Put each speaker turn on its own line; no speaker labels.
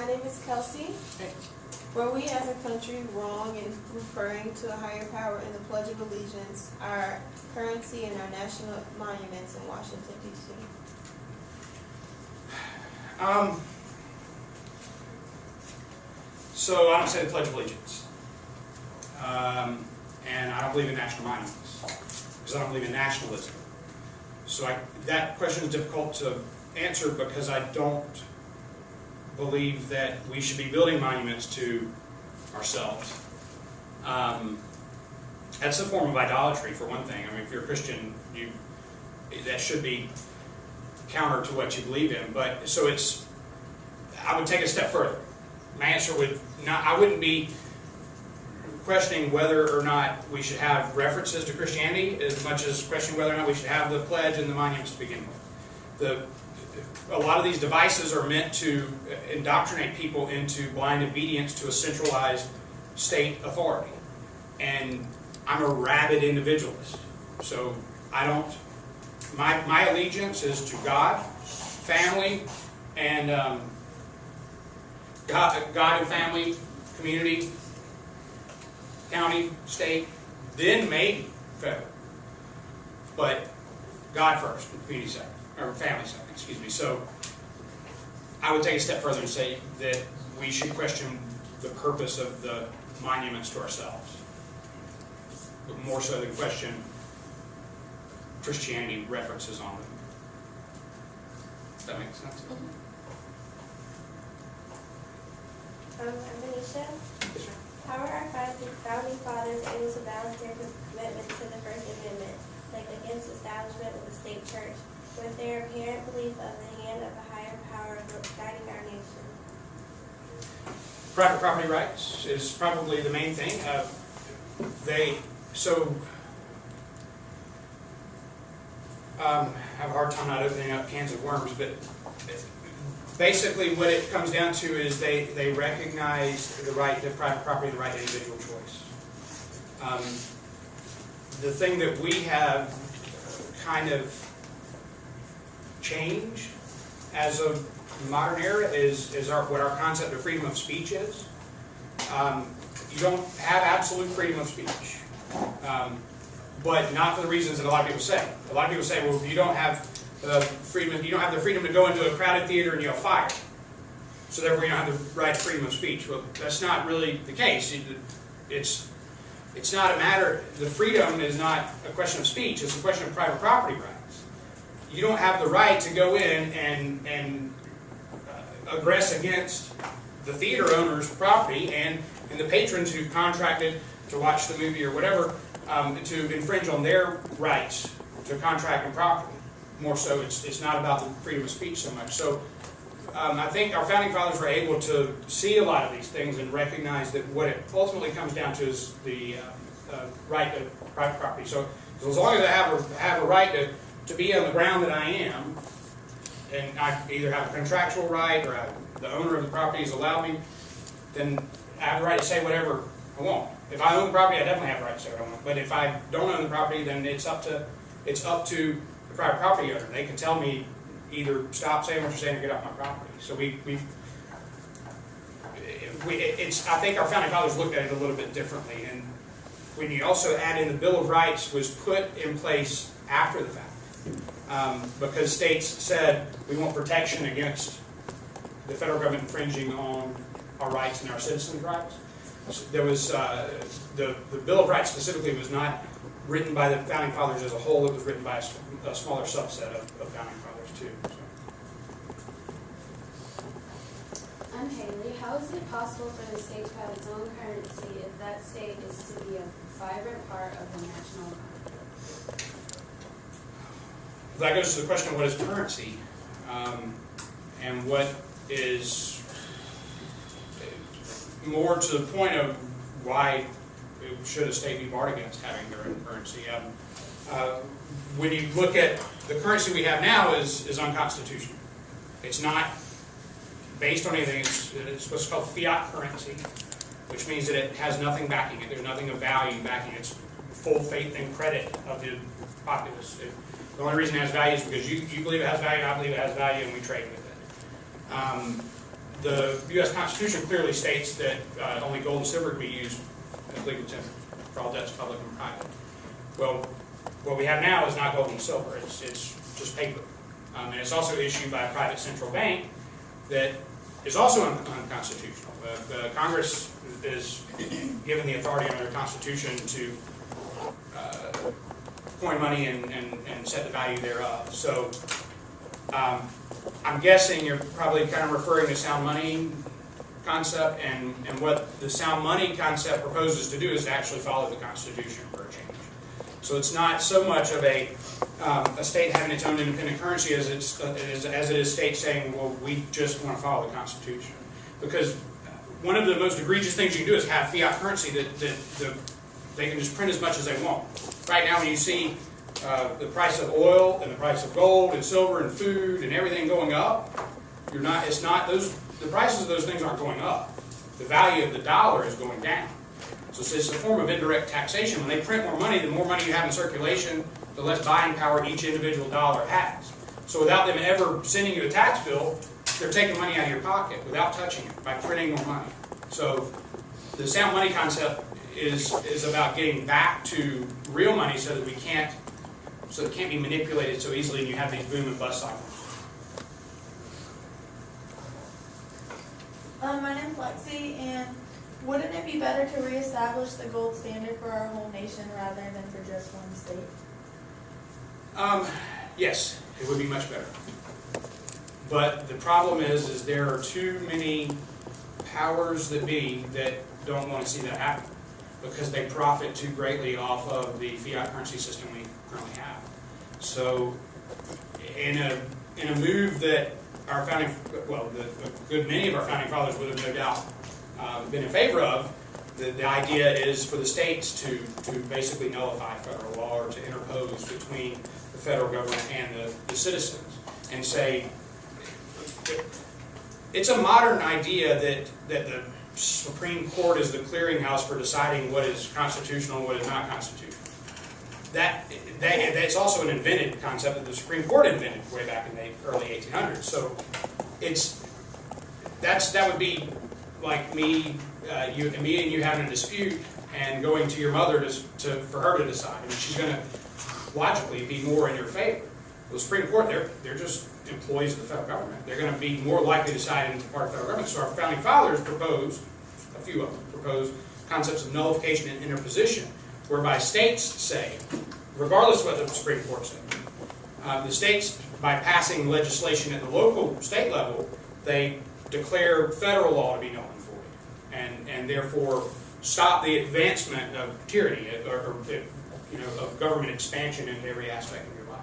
My name is Kelsey. Were we as a country wrong in referring to a higher power in the Pledge of Allegiance, our currency, and our national monuments in Washington, D.C.?
So I don't say the Pledge of Allegiance. And I don't believe in national monuments, because I don't believe in nationalism. So that question is difficult to answer because I don't believe that we should be building monuments to ourselves. That's a form of idolatry, for one thing. I mean, if you're a Christian, that should be counter to what you believe in. But so I would take it a step further. My answer would not. I wouldn't be questioning whether or not we should have references to Christianity as much as questioning whether or not we should have the pledge and the monuments to begin with. A lot of these devices are meant to indoctrinate people into blind obedience to a centralized state authority. And I'm a rabid individualist. So I don't, my allegiance is to God, family, and God and family, community, county, state, then maybe federal. But God first, community second, or family second, excuse me. So I would take a step further and say that we should question the purpose of the monuments to ourselves, but more so than question Christianity references on them. Does that make sense?
I'm Anisha.
Yes, sir.
How are our founding fathers able to balance their commitment to the First Amendment, like against establishment of the state church, with their apparent belief of the hand of a higher power guiding our nation?
Private property rights is probably the main thing. I have a hard time not opening up cans of worms, but basically what it comes down to is they recognize the right to private property, the right to individual choice. The thing that we have kind of changed as a modern era is what our concept of freedom of speech is. You don't have absolute freedom of speech, but not for the reasons that a lot of people say. A lot of people say, well, you don't have the freedom. You don't have the freedom to go into a crowded theater and yell fire, so therefore you don't have the right to freedom of speech. Well, that's not really the case. It's not a matter. The freedom is not a question of speech. It's a question of private property rights. You don't have the right to go in and aggress against the theater owner's property and the patrons who contracted to watch the movie or whatever, to infringe on their rights to contract and property. More so, it's not about the freedom of speech so much. So I think our founding fathers were able to see a lot of these things and recognize that what it ultimately comes down to is the right to private property. So as long as I have a right to be on the ground that I am, and I either have a contractual right or the owner of the property has allowed me, then I have the right to say whatever I want. If I own property, I definitely have the right to say what I want. But if I don't own the property, then it's up to the private property owner. They can tell me either stop saying what you're saying or get off my property. So I think our founding fathers looked at it a little bit differently. And when you also add in the Bill of Rights was put in place after the fact. Because states said we want protection against the federal government infringing on our rights and our citizens' rights. So there was the Bill of Rights specifically was not written by the founding fathers as a whole. It was written by a smaller subset of founding fathers too. So.
I'm Haley. How is it possible for the state to have its own currency if that state is to be a vibrant part of the national economy?
That goes to the question of what is currency, and what is more to the point of why should a state be barred against having their own currency. When you look at the currency we have now is unconstitutional. It's not based on anything. It's what's called fiat currency, which means that it has nothing backing it. There's nothing of value backing it. It's full faith and credit of the populace. The only reason it has value is because you believe it has value, I believe it has value, and we trade with it. the U.S. Constitution clearly states that only gold and silver can be used as legal tender for all debts, public and private. Well, what we have now is not gold and silver, it's just paper. And it's also issued by a private central bank that is also unconstitutional. Congress is given the authority under the Constitution to coin money and set the value thereof. So I'm guessing you're probably kind of referring to sound money concept, and what the sound money concept proposes to do is to actually follow the Constitution for a change. So it's not so much of a state having its own independent currency as it is states saying, well, we just want to follow the Constitution. Because one of the most egregious things you can do is have fiat currency that they can just print as much as they want. Right now when you see the price of oil and the price of gold and silver and food and everything going up, the prices of those things aren't going up. The value of the dollar is going down. So it's a form of indirect taxation. When they print more money, the more money you have in circulation, the less buying power each individual dollar has. So without them ever sending you a tax bill, they're taking money out of your pocket without touching it by printing more money. So the sound money concept is about getting back to real money so that it can't be manipulated so easily, and you have these boom and bust cycles.
My name's Lexi, and wouldn't it be better to reestablish the gold standard for our whole nation rather than for just one state?
Yes, it would be much better. But the problem is there are too many powers that be that don't want to see that happen because they profit too greatly off of the fiat currency system we currently have. So, in a move that our a good many of our founding fathers would have no doubt been in favor of, the idea is for the states to basically nullify federal law or to interpose between the federal government and the citizens and say, it's a modern idea that the Supreme Court is the clearinghouse for deciding what is constitutional and what is not constitutional. That's also an invented concept that the Supreme Court invented way back in the early 1800s. So that would be like me and you having a dispute and going to your mother for her to decide. I mean, she's going to logically be more in your favor. The Supreme Court, they're just employees of the federal government. They're going to be more likely to decide in the part of the federal government. So our founding fathers proposed, a few of them proposed, concepts of nullification and interposition, whereby states say, regardless of what the Supreme Court said, the states, by passing legislation at the local state level, they declare federal law to be null and void, and therefore stop the advancement of tyranny or of government expansion in every aspect of your life.